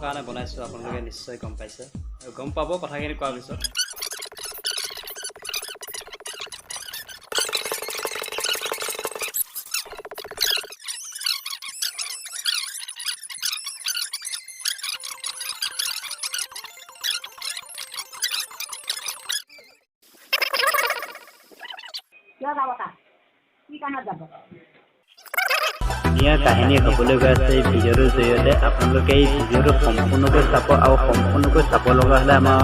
কাৰণে বনাইছোঁ আপোনালোকে নিশ্চয় গম পাইছে আৰু গম পাব কথাখিনি কোৱাৰ পিছত ধুনীয়া কাহিনী হ'বলৈ গৈ আছে এই ভিডিঅ'টোৰ জৰিয়তে আপোনালোকে এই ভিডিঅ'টো সম্পূৰ্ণকৈ চাব আৰু সম্পূৰ্ণকৈ চাব লগা হ'লে আমাৰ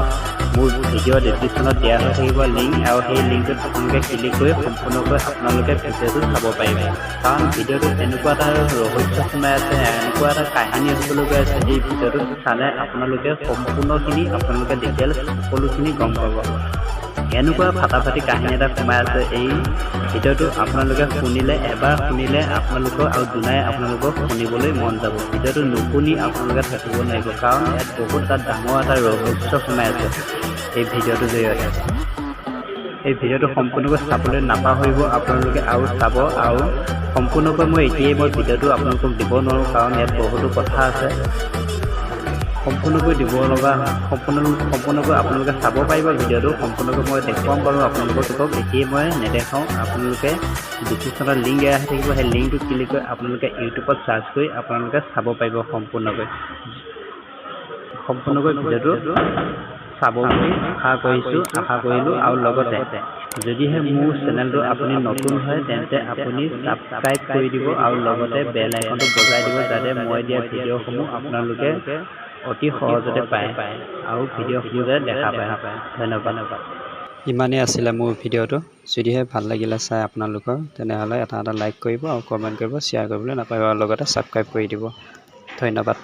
মোৰ ভিডিঅ' ডেছক্ৰিপশ্যনত দিয়া হৈ থাকিব লিংক আৰু সেই লিংকটোত আপোনালোকে ক্লিক কৰি সম্পূৰ্ণকৈ আপোনালোকে ভিডিঅ'টো চাব পাৰিব কাৰণ ভিডিঅ'টোত এনেকুৱা এটা ৰহস্য সোমাই আছে এনেকুৱা এটা কাহিনী হ'বলৈ গৈ আছে এই ভিডিঅ'টোত চালে আপোনালোকে সম্পূৰ্ণখিনি আপোনালোকে ডিটেইলছ সকলোখিনি গম পাব এনেকুৱা ফাটাফাটি কাহিনী এটা সোমাই আছে এই ভিডিঅ'টো আপোনালোকে শুনিলে এবাৰ শুনিলে আপোনালোকৰ আৰু দুনাই আপোনালোকক শুনিবলৈ মন যাব ভিডিঅ'টো নুশুনি আপোনালোকে থাকিব নোৱাৰিব কাৰণ ইয়াত বহুত তাত ডাঙৰ এটা ৰহস্য সোমাই আছে এই ভিডিঅ'টোৰ জৰিয়তে এই ভিডিঅ'টো সম্পূৰ্ণকৈ চাবলৈ নাপাহৰিব আপোনালোকে আৰু চাব আৰু সম্পূৰ্ণকৈ মই ভিডিঅ'টো আপোনালোকক দিব নোৱাৰোঁ কাৰণ ইয়াত বহুতো কথা আছে সম্পূৰ্ণকৈ দিব লগা সম্পূৰ্ণকৈ আপোনালোকে চাব পাৰিব ভিডিঅ'টো সম্পূৰ্ণকৈ মই দেখুৱাম বাৰু আপোনালোকক এতিয়াই মই নেদেখাওঁ আপোনালোকে ডিছক্ৰিপশ্যনত লিংক দিয়া থাকিব সেই লিংকটো ক্লিক কৰি আপোনালোকে ইউটিউবত চাৰ্চ কৰি আপোনালোকে চাব পাৰিব সম্পূৰ্ণকৈ ভিডিঅ'টো চাব বুলি আশা কৰিলোঁ আৰু লগতে যদিহে মোৰ চেনেলটো আপুনি নতুন হয় তেন্তে আপুনি ছাবস্ক্ৰাইব কৰি দিব আৰু লগতে বেল আইকনটো বজাই দিব যাতে মই দিয়া ভিডিঅ'সমূহ আপোনালোকে অতি সহজতে পায় আৰু ভিডিঅ'সমূহ দেখা পায় ধন্যবাদ ইমানেই আছিলে মোৰ ভিডিঅ'টো যদিহে ভাল লাগিলে চাই আপোনালোকৰ তেনেহ'লে এটা লাইক কৰিব আৰু কমেণ্ট কৰিব শ্বেয়াৰ কৰিবলৈ নাপাহৰিব আৰু লগতে ছাবস্ক্ৰাইব কৰি দিব ধন্যবাদ